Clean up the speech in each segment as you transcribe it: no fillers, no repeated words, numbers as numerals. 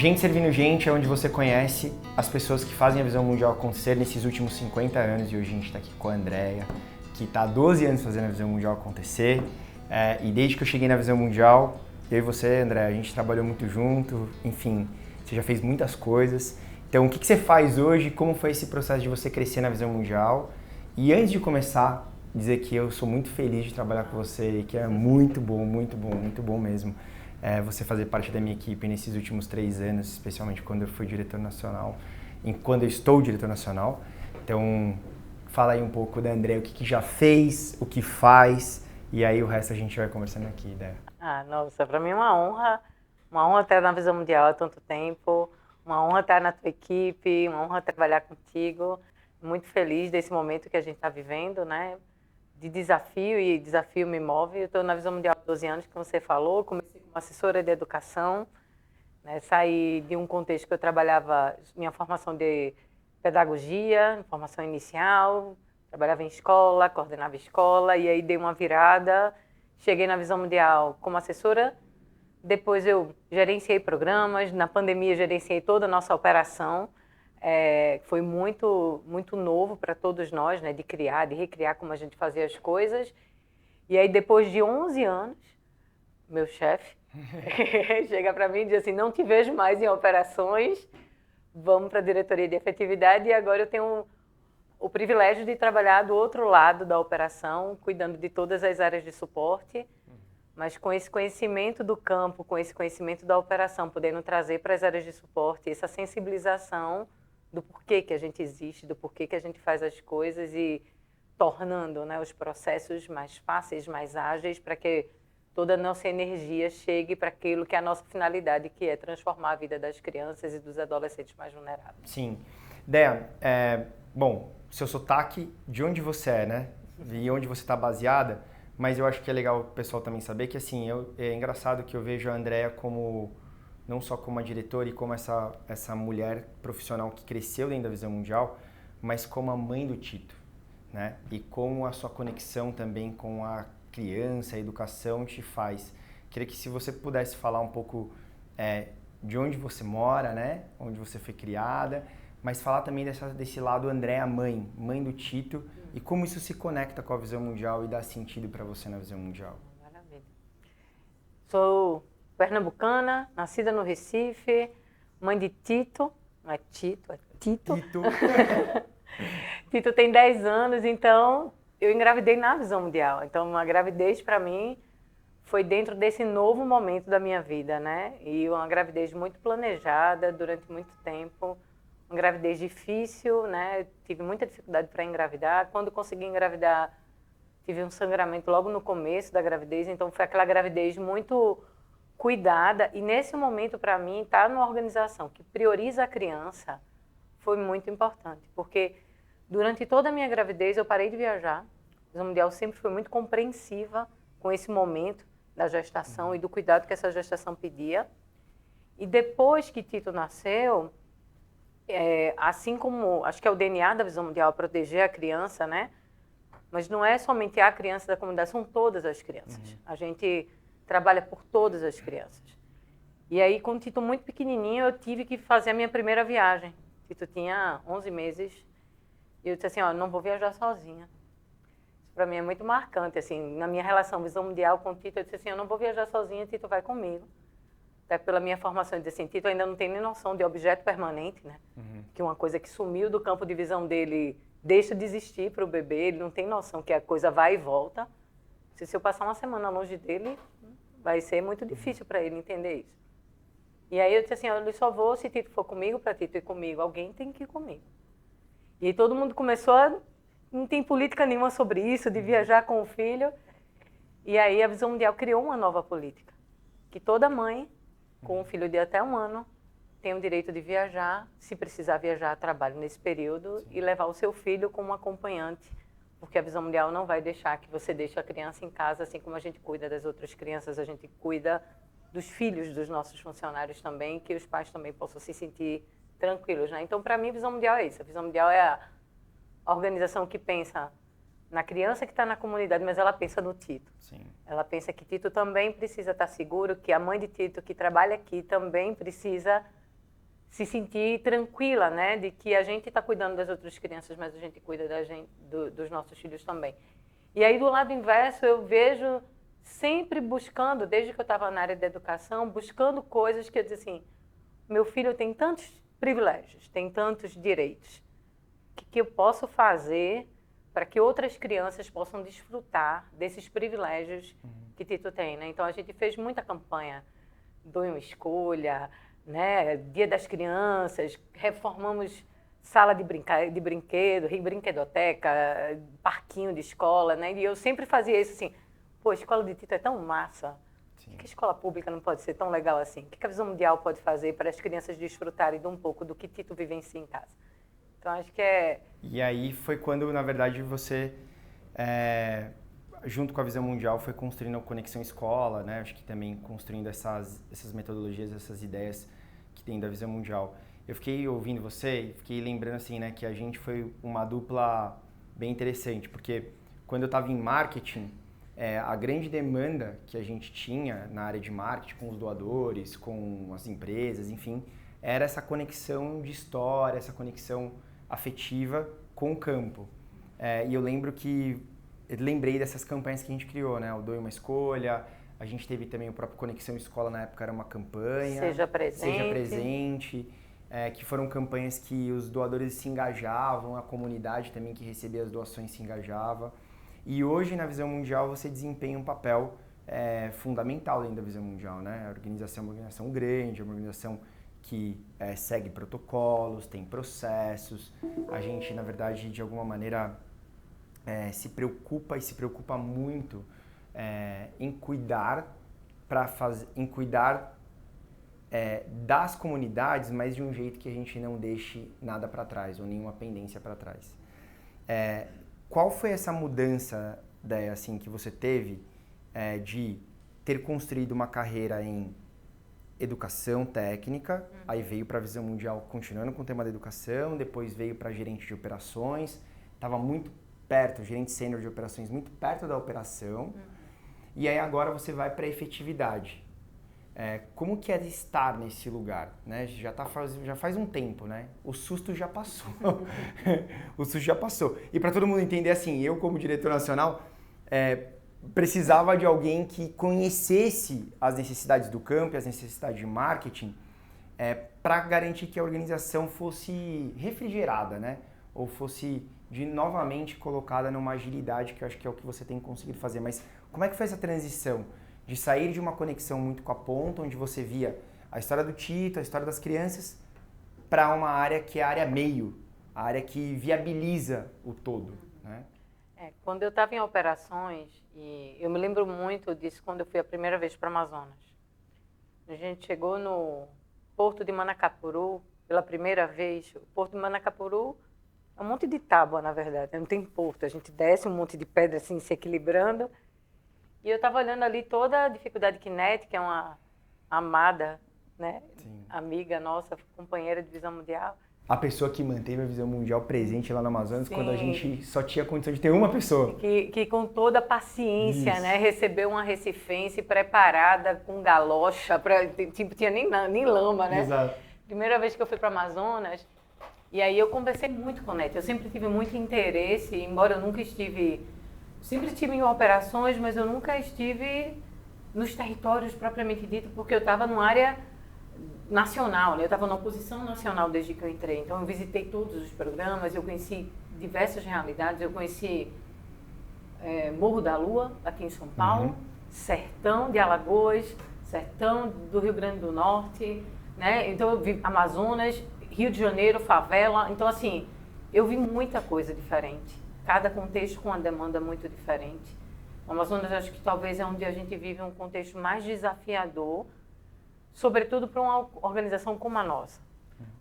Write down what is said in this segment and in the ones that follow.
Gente Servindo Gente é onde você conhece as pessoas que fazem a Visão Mundial acontecer nesses últimos 50 anos. E hoje a gente está aqui com a Andrea, que está há 12 anos fazendo a Visão Mundial acontecer. E desde que eu cheguei na Visão Mundial, eu e você, Andrea, a gente trabalhou muito junto. Enfim, você já fez muitas coisas. Então, o que você faz hoje? Como foi esse processo de você crescer na Visão Mundial? E antes de começar, dizer que eu sou muito feliz de trabalhar com você e que é muito bom mesmo. Você fazer parte da minha equipe nesses últimos 3 anos, especialmente quando eu fui diretor nacional, quando eu estou diretor nacional. Então, fala aí um pouco da Andrea, o que já fez, o que faz, e aí o resto a gente vai conversando aqui, né? Nossa, para mim é uma honra estar na Visão Mundial há tanto tempo, uma honra estar na tua equipe, uma honra trabalhar contigo. Muito feliz desse momento que a gente está vivendo, né? De desafio, e desafio me move. Eu estou na Visão Mundial há 12 anos, como você falou, comecei como assessora de educação, né? Saí de um contexto que eu trabalhava, minha formação de pedagogia, formação inicial, trabalhava em escola, coordenava escola, e aí dei uma virada, cheguei na Visão Mundial como assessora, depois eu gerenciei programas, na pandemia gerenciei toda a nossa operação. Foi muito novo para todos nós, né, de criar, de recriar como a gente fazia as coisas. E aí, depois de 11 anos, meu chefe chega para mim e diz assim, não te vejo mais em operações, vamos para a diretoria de efetividade, e agora eu tenho o privilégio de trabalhar do outro lado da operação, cuidando de todas as áreas de suporte, mas com esse conhecimento do campo, com esse conhecimento da operação, podendo trazer para as áreas de suporte essa sensibilização do porquê que a gente existe, do porquê que a gente faz as coisas e tornando, né, os processos mais fáceis, mais ágeis, para que toda a nossa energia chegue para aquilo que é a nossa finalidade, que é transformar a vida das crianças e dos adolescentes mais vulneráveis. Sim. Dea, bom, seu sotaque, de onde você é, né? E onde você está baseada, mas eu acho que é legal o pessoal também saber que, assim, é engraçado que eu vejo a Andrea como, não só como uma diretora e como essa mulher profissional que cresceu dentro da Visão Mundial, mas como a mãe do Tito, né? E como a sua conexão também com a criança, a educação te faz. Queria que se você pudesse falar um pouco de onde você mora, né? Onde você foi criada, mas falar também desse lado Andrea mãe do Tito, e como isso se conecta com a Visão Mundial e dá sentido para você na Visão Mundial. Maravilha. Sou pernambucana, nascida no Recife, mãe de Tito, não é Tito, é Tito. Tito tem 10 anos, então eu engravidei na Visão Mundial. Então, a gravidez para mim foi dentro desse novo momento da minha vida, né? E uma gravidez muito planejada durante muito tempo, uma gravidez difícil, né? Tive muita dificuldade para engravidar. Quando consegui engravidar, tive um sangramento logo no começo da gravidez, então foi aquela gravidez muito cuidada. E nesse momento, para mim, estar numa organização que prioriza a criança foi muito importante, porque durante toda a minha gravidez eu parei de viajar. A Visão Mundial sempre foi muito compreensiva com esse momento da gestação e do cuidado que essa gestação pedia. E depois que Tito nasceu, assim como, acho que é o DNA da Visão Mundial, proteger a criança, né? Mas não é somente a criança da comunidade, são todas as crianças. A gente trabalha por todas as crianças. E aí, com o Tito muito pequenininho, eu tive que fazer a minha primeira viagem. Tito tinha 11 meses. E eu disse assim, não vou viajar sozinha. Isso para mim é muito marcante, assim, na minha relação Visão Mundial com o Tito, eu disse assim, eu não vou viajar sozinha, Tito vai comigo. Até pela minha formação, eu disse assim, Tito ainda não tem nem noção de objeto permanente, né? Que uma coisa que sumiu do campo de visão dele deixa de existir para o bebê, ele não tem noção que a coisa vai e volta. Se eu passar uma semana longe dele, vai ser muito difícil para ele entender isso. E aí eu disse assim, eu só vou se Tito for comigo, para Tito ir comigo, alguém tem que ir comigo. E aí todo mundo começou não tem política nenhuma sobre isso, de viajar com o filho. E aí a Visão Mundial criou uma nova política, que toda mãe com um filho de até 1 ano tem o direito de viajar, se precisar viajar a trabalho nesse período, e levar o seu filho como acompanhante, porque a Visão Mundial não vai deixar que você deixe a criança em casa, assim como a gente cuida das outras crianças, a gente cuida dos filhos dos nossos funcionários também, que os pais também possam se sentir tranquilos, né? Então, para mim, a Visão Mundial é isso. A Visão Mundial é a organização que pensa na criança que está na comunidade, mas ela pensa no Tito. Sim. Ela pensa que Tito também precisa estar seguro, que a mãe de Tito que trabalha aqui também precisa se sentir tranquila, né, de que a gente está cuidando das outras crianças, mas a gente cuida da gente, dos nossos filhos também. E aí, do lado inverso, eu vejo sempre buscando, desde que eu estava na área da educação, buscando coisas que eu disse assim, meu filho tem tantos privilégios, tem tantos direitos, o que eu posso fazer para que outras crianças possam desfrutar desses privilégios que Tito tem, né? Então, a gente fez muita campanha, Doe uma Escolha, né? Dia das Crianças, reformamos sala de brinquedo, brinquedoteca, parquinho de escola, né? E eu sempre fazia isso assim, pô, a escola de Tito é tão massa, por que a escola pública não pode ser tão legal assim? O que a Visão Mundial pode fazer para as crianças desfrutarem de um pouco do que Tito vivencia em casa? Então, acho que é... E aí foi quando, na verdade, você, junto com a Visão Mundial, foi construindo a Conexão Escola, né? Acho que também construindo essas metodologias, essas ideias que tem da Visão Mundial. Eu fiquei ouvindo você e fiquei lembrando, assim, né, que a gente foi uma dupla bem interessante, porque quando eu estava em marketing, a grande demanda que a gente tinha na área de marketing, com os doadores, com as empresas, enfim, era essa conexão de história, essa conexão afetiva com o campo. E eu lembrei dessas campanhas que a gente criou, né? O Doe uma Escolha, a gente teve também o próprio Conexão Escola, na época era uma campanha. Seja Presente. Que foram campanhas que os doadores se engajavam, a comunidade também que recebia as doações se engajava. E hoje, na Visão Mundial, você desempenha um papel fundamental dentro da Visão Mundial, né? A organização é uma organização grande, é uma organização que segue protocolos, tem processos. A gente, na verdade, de alguma maneira, se preocupa muito em cuidar das comunidades, mas de um jeito que a gente não deixe nada para trás, ou nenhuma pendência para trás. Qual foi essa mudança, assim, que você teve de ter construído uma carreira em educação técnica, aí veio para a Visão Mundial continuando com o tema da educação, depois veio para gerente de operações, estava muito perto, gerente sênior de operações, muito perto da operação, e aí agora você vai para a efetividade. Como que é estar nesse lugar? Né? Já faz um tempo, né? O susto já passou. O susto já passou. E para todo mundo entender, assim, eu como diretor nacional, precisava de alguém que conhecesse as necessidades do campo e as necessidades de marketing para garantir que a organização fosse refrigerada, né? Ou fosse novamente colocada numa agilidade, que eu acho que é o que você tem conseguido fazer. Mas como é que foi essa transição de sair de uma conexão muito com a ponta, onde você via a história do Tito, a história das crianças, para uma área que é a área meio, a área que viabiliza o todo, né? Quando eu estava em operações, e eu me lembro muito disso quando eu fui a primeira vez para o Amazonas. A gente chegou no Porto de Manacapuru pela primeira vez. O Porto de Manacapuru é um monte de tábua, na verdade, não tem porto. A gente desce um monte de pedra assim, se equilibrando. E eu estava olhando ali toda a dificuldade que Nete, que é uma amada, né, amiga nossa, companheira de Visão Mundial. A pessoa que manteve a Visão Mundial presente lá no Amazonas, quando a gente só tinha condição de ter uma pessoa. Que com toda a paciência, né, recebeu uma recifense preparada com galocha, tipo, tinha nem lama, né? Exato. Primeira vez que eu fui para o Amazonas, e aí eu conversei muito com Nete. Eu sempre tive muito interesse, embora eu nunca estive... Sempre estive em operações, mas eu nunca estive nos territórios propriamente dito, porque eu estava numa área nacional, né? Eu estava numa posição nacional desde que eu entrei. Então, eu visitei todos os programas, eu conheci diversas realidades. Eu conheci Morro da Lua, aqui em São Paulo, Sertão de Alagoas, Sertão do Rio Grande do Norte, né? Então, eu vi Amazonas, Rio de Janeiro, favela. Então, assim, eu vi muita coisa diferente. Cada contexto com uma demanda muito diferente. O Amazonas, acho que talvez é onde a gente vive um contexto mais desafiador, sobretudo para uma organização como a nossa.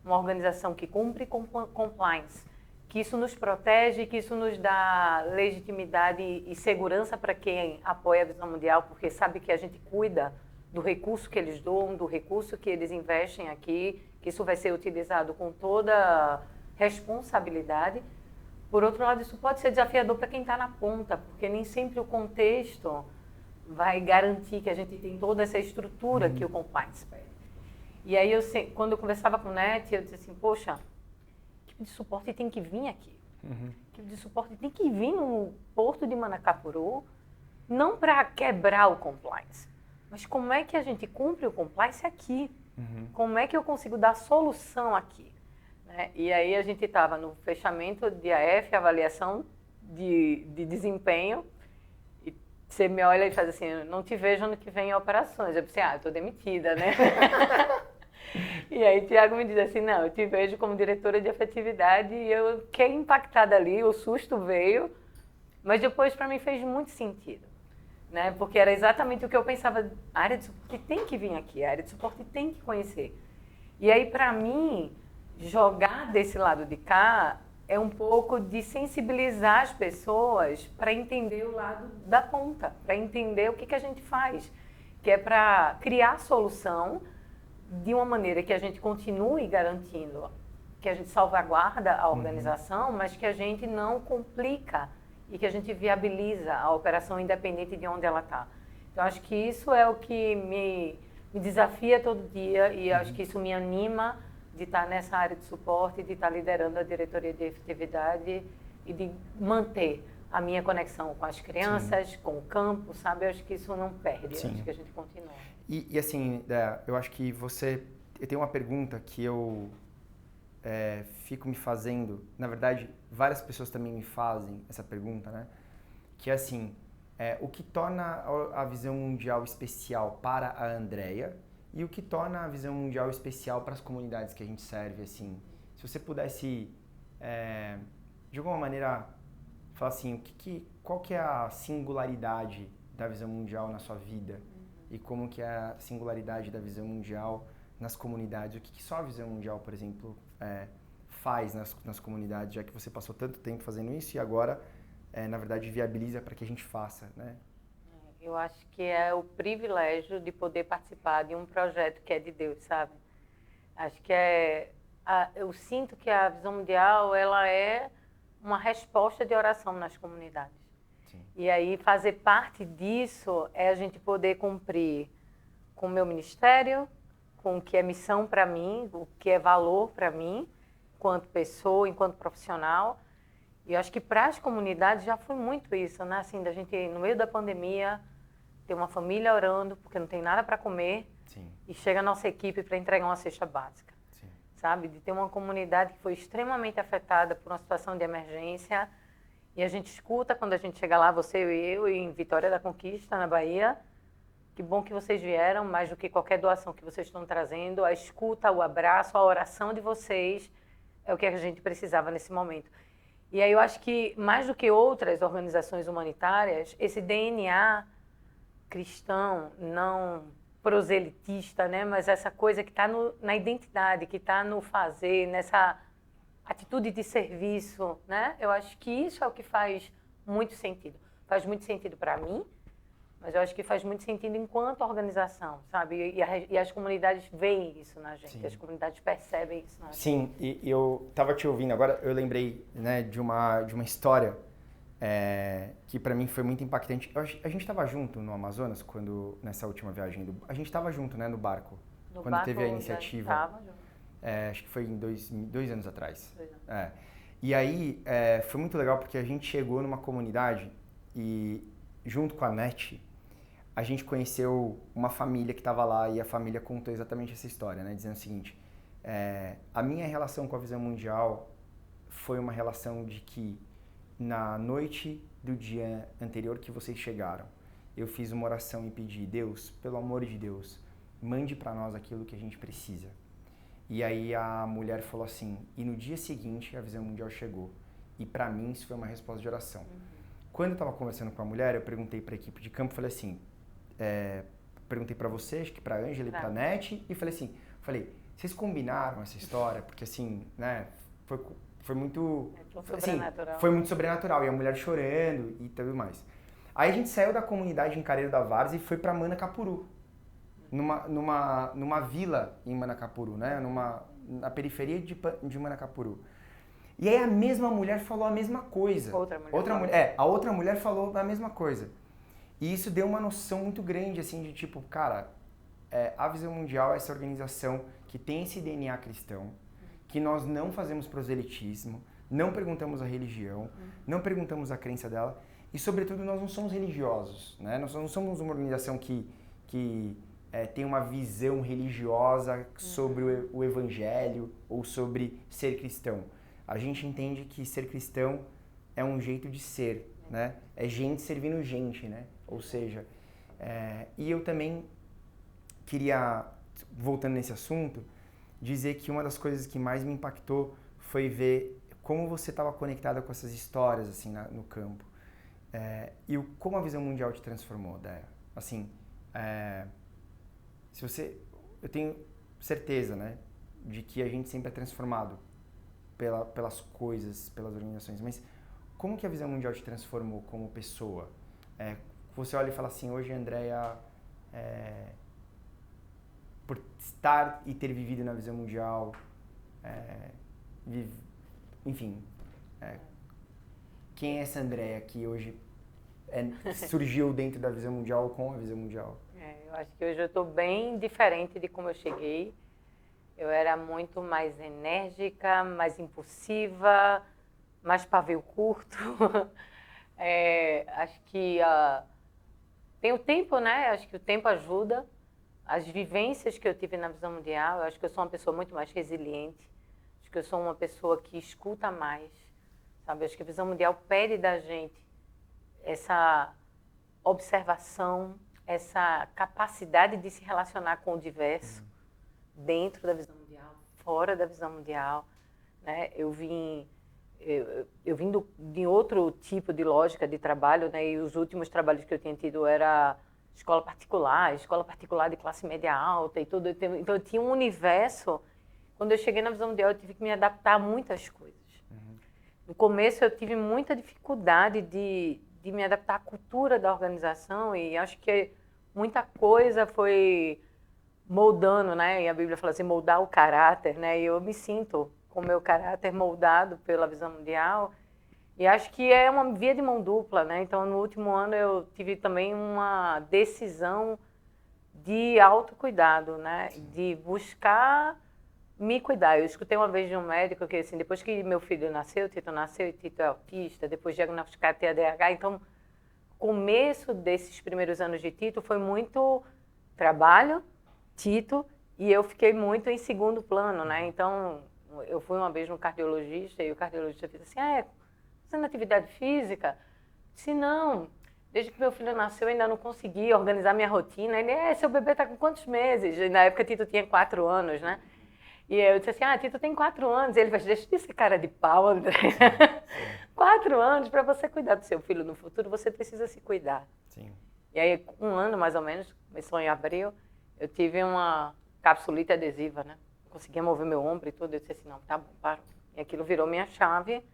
Uma organização que cumpre compliance, que isso nos protege, que isso nos dá legitimidade e segurança para quem apoia a Visão Mundial, porque sabe que a gente cuida do recurso que eles doam, do recurso que eles investem aqui, que isso vai ser utilizado com toda responsabilidade. Por outro lado, isso pode ser desafiador para quem está na ponta, porque nem sempre o contexto vai garantir que a gente tem toda essa estrutura que o compliance pede. E aí, quando eu conversava com o NET, eu disse assim, poxa, a equipe de suporte tem que vir aqui. A equipe de suporte tem que vir no porto de Manacapuru, não para quebrar o compliance, mas como é que a gente cumpre o compliance aqui? Como é que eu consigo dar solução aqui? Né? E aí a gente estava no fechamento de AF, avaliação de desempenho, e você me olha e faz assim, não te vejo ano que vem em operações. Eu pensei, eu estou demitida, né? E aí Tiago me diz assim, não, eu te vejo como diretora de afetividade e eu fiquei impactada ali, o susto veio, mas depois para mim fez muito sentido, né? Porque era exatamente o que eu pensava, a área de suporte tem que vir aqui, a área de suporte tem que conhecer. E aí para mim, jogar desse lado de cá é um pouco de sensibilizar as pessoas para entender o lado da ponta, para entender o que a gente faz, que é para criar solução de uma maneira que a gente continue garantindo, que a gente salvaguarda a organização, mas que a gente não complica e que a gente viabiliza a operação independente de onde ela está. Então, acho que isso é o que me desafia todo dia e acho que isso me anima de estar nessa área de suporte, de estar liderando a diretoria de efetividade e de manter a minha conexão com as crianças, com o campo, sabe? Eu acho que isso não perde, eu acho que a gente continua. E assim, eu acho que eu tenho uma pergunta que eu fico me fazendo, na verdade, várias pessoas também me fazem essa pergunta, né? Que é assim, o que torna a visão mundial especial para a Andrea e o que torna a visão mundial especial para as comunidades que a gente serve, assim. Se você pudesse, de alguma maneira, falar assim, qual que é a singularidade da visão mundial na sua vida? E como que é a singularidade da visão mundial nas comunidades? O que só a visão mundial, por exemplo, faz nas comunidades, já que você passou tanto tempo fazendo isso e agora, na verdade, viabiliza para que a gente faça, né? Eu acho que é o privilégio de poder participar de um projeto que é de Deus, sabe? Acho que eu sinto que a visão mundial, ela é uma resposta de oração nas comunidades. E aí, fazer parte disso é a gente poder cumprir com o meu ministério, com o que é missão para mim, o que é valor para mim, enquanto pessoa, enquanto profissional. E eu acho que para as comunidades já foi muito isso, né? Assim, da gente, no meio da pandemia, ter uma família orando, porque não tem nada para comer, e chega a nossa equipe para entregar uma cesta básica. Sabe? De ter uma comunidade que foi extremamente afetada por uma situação de emergência. E a gente escuta quando a gente chega lá, você e eu, em Vitória da Conquista, na Bahia. Que bom que vocês vieram, mais do que qualquer doação que vocês estão trazendo. A escuta, o abraço, a oração de vocês é o que a gente precisava nesse momento. E aí eu acho que, mais do que outras organizações humanitárias, esse DNA cristão, não proselitista, né? Mas essa coisa que está na identidade, que está no fazer, nessa atitude de serviço, né? Eu acho que isso é o que faz muito sentido. Faz muito sentido para mim, mas eu acho que faz muito sentido enquanto organização, sabe? E as comunidades veem isso na gente, as comunidades percebem isso na gente. Sim, e eu estava te ouvindo agora, eu lembrei, né, de uma história que para mim foi muito impactante. A gente estava junto no Amazonas, nessa última viagem, a gente estava junto, né, no barco, quando teve a iniciativa. Estava junto. Acho que foi em 2 anos atrás. E aí, foi muito legal porque a gente chegou numa comunidade e, junto com a NET, a gente conheceu uma família que estava lá e a família contou exatamente essa história, né? Dizendo o seguinte, a minha relação com a visão mundial foi uma relação de que, na noite do dia anterior que vocês chegaram, eu fiz uma oração e pedi, Deus, pelo amor de Deus, mande para nós aquilo que a gente precisa. E aí a mulher falou assim, e no dia seguinte a visão mundial chegou. E para mim isso foi uma resposta de oração. Quando eu estava conversando com a mulher, eu perguntei para a equipe de campo, falei assim, perguntei para você, acho que para a Ângela e para a Nete, e falei assim, vocês combinaram essa história? Porque assim, né, foi muito... sobrenatural. Foi muito sobrenatural, e a mulher chorando e tudo mais. Aí a gente saiu da comunidade em Careiro da Várzea e foi para Manacapuru. Numa vila em Manacapuru, né? Na periferia de Manacapuru. E aí a mesma mulher falou a mesma coisa. A outra mulher falou a mesma coisa. E isso deu uma noção muito grande, assim, de tipo, cara, a Visão Mundial é essa organização que tem esse DNA cristão, que nós não fazemos proselitismo, não perguntamos a religião, não perguntamos a crença dela e, sobretudo, nós não somos religiosos, né? Nós não somos uma organização que tem uma visão religiosa sobre o evangelho ou sobre ser cristão. A gente entende que ser cristão é um jeito de ser, né? É gente servindo gente, né? Ou seja, e eu também queria, voltando nesse assunto, dizer que uma das coisas que mais me impactou foi ver como você estava conectada com essas histórias assim no campo. Como a Visão Mundial te transformou, Déia? Assim, eu tenho certeza, né, de que a gente sempre é transformado pelas coisas, pelas organizações, mas como que a Visão Mundial te transformou como pessoa? Você olha e fala assim, hoje a Andrea, por estar e ter vivido na Visão Mundial, enfim, quem é essa Andrea que hoje surgiu dentro da Visão Mundial ou com a Visão Mundial? Eu acho que hoje eu estou bem diferente de como eu cheguei. Eu era muito mais enérgica, mais impulsiva, mais pavio curto. Acho que tem o tempo, né? Acho que o tempo ajuda. As vivências que eu tive na Visão Mundial, eu acho que eu sou uma pessoa muito mais resiliente. Acho que eu sou uma pessoa que escuta mais, sabe? Acho que a Visão Mundial pede da gente essa observação, essa capacidade de se relacionar com o diverso, dentro da Visão Mundial, fora da Visão Mundial, né? Eu vim de outro tipo de lógica de trabalho, né? E os últimos trabalhos que eu tinha tido era escola particular de classe média alta e tudo. Então eu tinha um universo. Quando eu cheguei na Visão Mundial, eu tive que me adaptar a muitas coisas. No começo eu tive muita dificuldade de me adaptar à cultura da organização e acho que muita coisa foi moldando, né? E a Bíblia fala assim, moldar o caráter, né? E eu me sinto com o meu caráter moldado pela Visão Mundial e acho que é uma via de mão dupla, né? Então, no último ano eu tive também uma decisão de autocuidado, né? De buscar me cuidar. Eu escutei uma vez de um médico que, assim, depois que meu filho nasceu, Tito nasceu e Tito é autista, depois diagnosticado TDAH, então, o começo desses primeiros anos de Tito foi muito trabalho, Tito, e eu fiquei muito em segundo plano, né? Então, eu fui uma vez no cardiologista e o cardiologista disse assim, fazendo atividade física? Se não, desde que meu filho nasceu eu ainda não consegui organizar minha rotina. Ele, seu bebê está com quantos meses? E na época Tito tinha 4 anos, né? E eu disse assim, Tito tem 4 anos. E ele falou, deixa de ser cara de pau, André. 4 anos, para você cuidar do seu filho no futuro, você precisa se cuidar. Sim. E aí, 1 ano mais ou menos, começou em abril, eu tive uma capsulite adesiva, né? Eu conseguia mover meu ombro e tudo. Eu disse assim, não, tá bom, parou. E aquilo virou minha chave,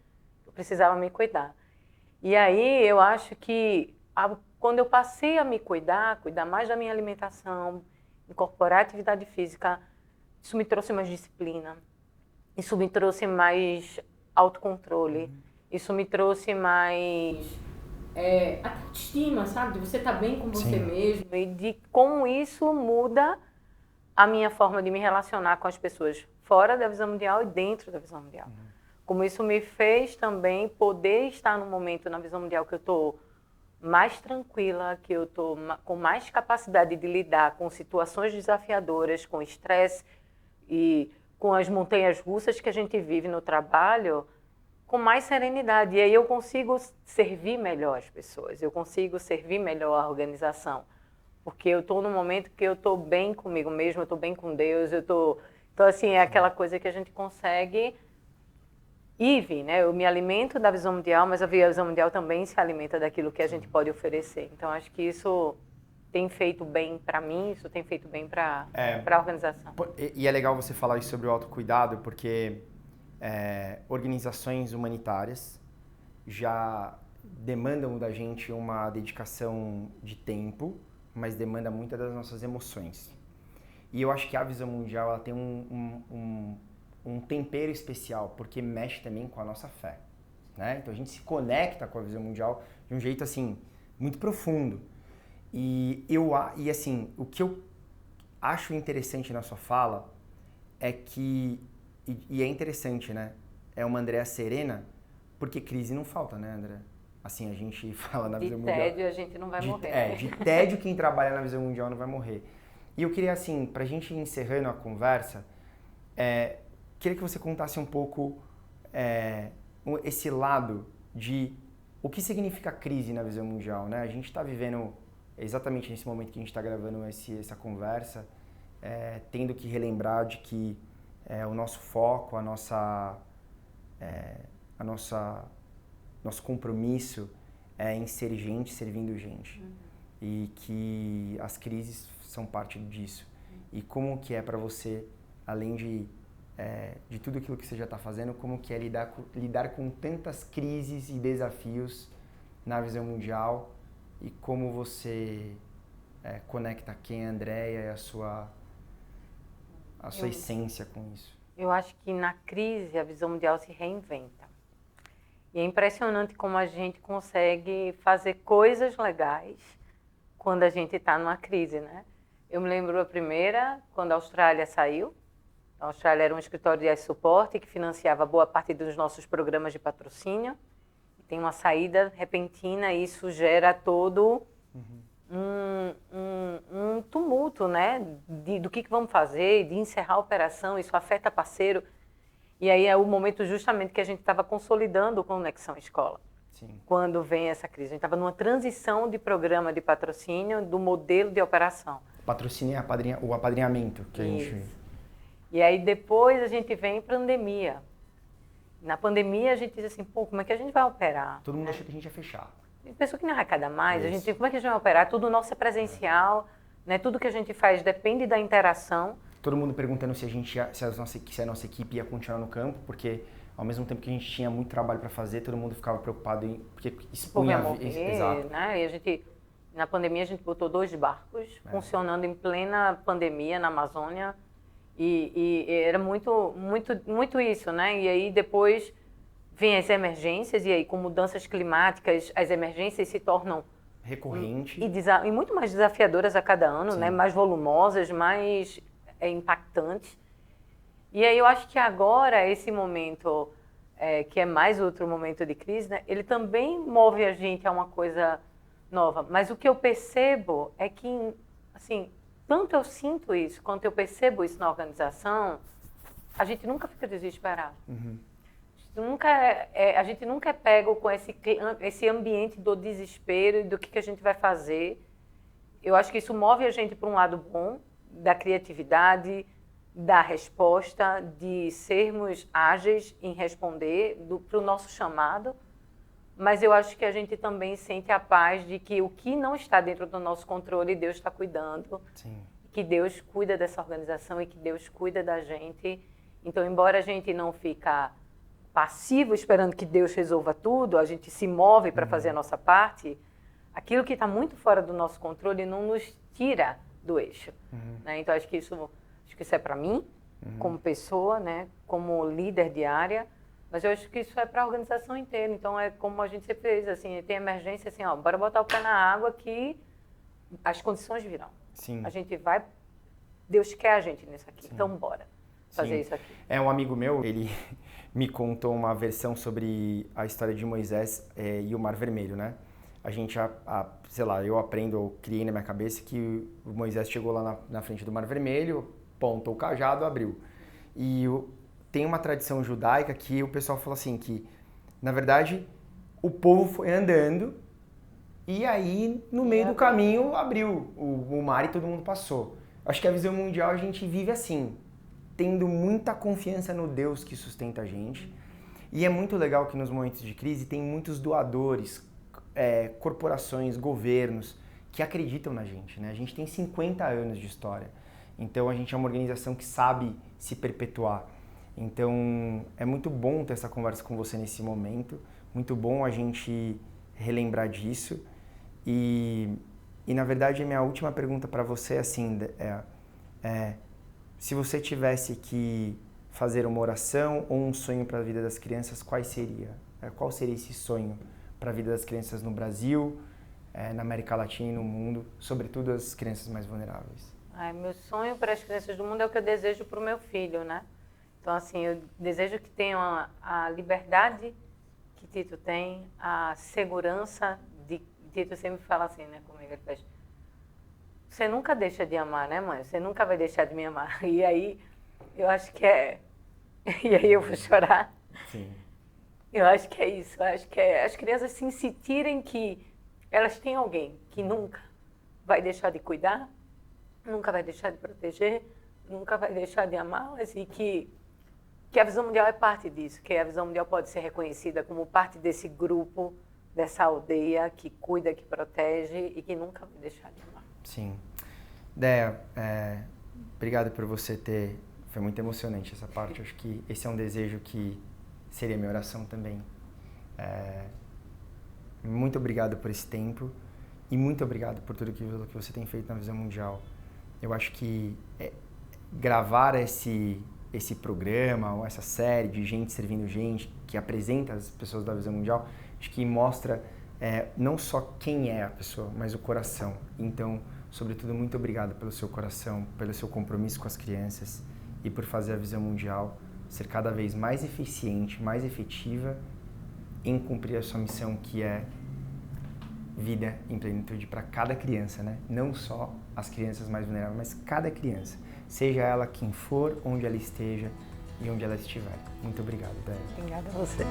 eu precisava me cuidar. E aí, eu acho que quando eu passei a me cuidar mais da minha alimentação, incorporar atividade física, isso me trouxe mais disciplina, isso me trouxe mais autocontrole, isso me trouxe mais até autoestima, sabe? De você estar bem com você mesmo e de como isso muda a minha forma de me relacionar com as pessoas fora da Visão Mundial e dentro da Visão Mundial. Como isso me fez também poder estar no momento na Visão Mundial que eu estou mais tranquila, que eu estou com mais capacidade de lidar com situações desafiadoras, com estresse e com as montanhas russas que a gente vive no trabalho, com mais serenidade. E aí eu consigo servir melhor as pessoas, eu consigo servir melhor a organização. Porque eu estou num momento que eu estou bem comigo mesmo, eu estou bem com Deus, Então, assim, é aquela coisa que a gente consegue IVE, né? Eu me alimento da Visão Mundial, mas a Visão Mundial também se alimenta daquilo que a gente pode oferecer. Então, acho que isso tem feito bem para mim, isso tem feito bem para a organização. E é legal você falar isso sobre o autocuidado, porque organizações humanitárias já demandam da gente uma dedicação de tempo, mas demanda muitas das nossas emoções. E eu acho que a Visão Mundial ela tem um tempero especial, porque mexe também com a nossa fé, né? Então a gente se conecta com a Visão Mundial de um jeito assim muito profundo. E assim, o que acho interessante na sua fala é que, e é interessante, né? É uma Andréa serena, porque crise não falta, né, André? Assim, a gente fala na visão mundial. De tédio a gente não vai morrer. Né? De tédio quem trabalha na visão mundial não vai morrer. E eu queria, assim, pra gente ir encerrando a conversa, queria que você contasse um pouco esse lado de o que significa crise na visão mundial, né? A gente está vivendo, exatamente nesse momento que a gente está gravando essa conversa, tendo que relembrar de que o nosso foco, nosso compromisso é em ser gente, servindo gente. E que as crises são parte disso. E como que é para você, além de tudo aquilo que você já está fazendo, como que é lidar com tantas crises e desafios na visão mundial e como você conecta quem é a Andréa e a sua essência com isso? Eu acho que na crise a visão mundial se reinventa. E é impressionante como a gente consegue fazer coisas legais quando a gente está numa crise, né? Eu me lembro a primeira, quando a Austrália saiu. A Austrália era um escritório de suporte que financiava boa parte dos nossos programas de patrocínio. Tem uma saída repentina e isso gera todo um tumulto, né? Do que vamos fazer, de encerrar a operação, isso afeta parceiro. E aí é o momento justamente que a gente estava consolidando Conexão Escola. Sim. Quando vem essa crise. A gente estava numa transição de programa de patrocínio do modelo de operação. Patrocínio é o apadrinhamento que Isso. a gente... E aí depois a gente vem pandemia. Na pandemia a gente diz assim, pô, como é que a gente vai operar? Todo mundo achou que a gente ia fechar. A gente pensou que não arrecada mais. Isso. A gente diz, como é que a gente vai operar? Tudo nosso é presencial, né? Tudo que a gente faz depende da interação. Todo mundo perguntando se a nossa equipe ia continuar no campo, porque ao mesmo tempo que a gente tinha muito trabalho para fazer, todo mundo ficava preocupado em... Porque expunha... Exato. Né? E a gente, na pandemia, a gente botou 2 barcos funcionando em plena pandemia na Amazônia. E era muito isso, né? E aí depois vem as emergências, e aí com mudanças climáticas, as emergências se tornam... recorrente. E muito mais desafiadoras a cada ano, Sim. né? Mais volumosas, mais impactantes. E aí eu acho que agora, esse momento, que é mais outro momento de crise, né? Ele também move a gente a uma coisa nova. Mas o que eu percebo é que, assim, tanto eu sinto isso, quanto eu percebo isso na organização, a gente nunca fica desesperado. A gente nunca é pego com esse ambiente do desespero e do que a gente vai fazer. Eu acho que isso move a gente para um lado bom, da criatividade, da resposta, de sermos ágeis em responder para o nosso chamado. Mas eu acho que a gente também sente a paz de que o que não está dentro do nosso controle, Deus está cuidando. Sim. Que Deus cuida dessa organização e que Deus cuida da gente. Então, embora a gente não fica passivo esperando que Deus resolva tudo, a gente se move para fazer a nossa parte, aquilo que está muito fora do nosso controle não nos tira do eixo. Né? Então, acho que isso é para mim, como pessoa, né? Como líder de área, mas eu acho que isso é para a organização inteira. Então, é como a gente sempre fez, assim, tem emergência, assim, ó, bora botar o pé na água que as condições virão. Sim. A gente vai... Deus quer a gente nisso aqui, então bora fazer Sim. isso aqui. Um amigo meu, ele me contou uma versão sobre a história de Moisés e o Mar Vermelho, né? A gente, sei lá, eu aprendo, eu criei na minha cabeça que o Moisés chegou lá na frente do Mar Vermelho, pontou o cajado, abriu. E tem uma tradição judaica que o pessoal fala assim, que, na verdade, o povo foi andando e aí, no meio do caminho, abriu o mar e todo mundo passou. Acho que a visão mundial a gente vive assim, tendo muita confiança no Deus que sustenta a gente. E é muito legal que nos momentos de crise tem muitos doadores, corporações, governos, que acreditam na gente, né? A gente tem 50 anos de história, então a gente é uma organização que sabe se perpetuar. Então é muito bom ter essa conversa com você nesse momento, muito bom a gente relembrar disso. E na verdade a minha última pergunta para você é assim, se você tivesse que fazer uma oração ou um sonho para a vida das crianças, qual seria esse sonho para a vida das crianças no Brasil, na América Latina e no mundo, sobretudo as crianças mais vulneráveis? Meu sonho para as crianças do mundo é o que eu desejo para o meu filho, né? Então, assim, eu desejo que tenham a liberdade que Tito tem, a segurança de... Tito sempre fala assim, né, comigo, ele faz: você nunca deixa de amar, né, mãe? Você nunca vai deixar de me amar. E aí, eu acho que é... E aí eu vou chorar. Sim. Eu acho que é isso. Eu acho que é as crianças se sentirem que elas têm alguém que nunca vai deixar de cuidar, nunca vai deixar de proteger, nunca vai deixar de amá-las, e que a Visão Mundial é parte disso, que a Visão Mundial pode ser reconhecida como parte desse grupo, dessa aldeia que cuida, que protege e que nunca vai deixar de amar. Sim. Déia, obrigado por você ter... Foi muito emocionante essa parte. Acho que esse é um desejo que seria minha oração também. Muito obrigado por esse tempo e muito obrigado por tudo que você tem feito na Visão Mundial. Eu acho que gravar esse programa ou essa série de gente servindo gente, que apresenta as pessoas da Visão Mundial, acho que mostra não só quem é a pessoa, mas o coração. Então, sobretudo, muito obrigado pelo seu coração, pelo seu compromisso com as crianças e por fazer a Visão Mundial ser cada vez mais eficiente, mais efetiva em cumprir a sua missão, que é vida em plenitude para cada criança, né? Não só as crianças mais vulneráveis, mas cada criança, seja ela quem for, onde ela esteja e onde ela estiver. Muito obrigado, Déia. Obrigada a você.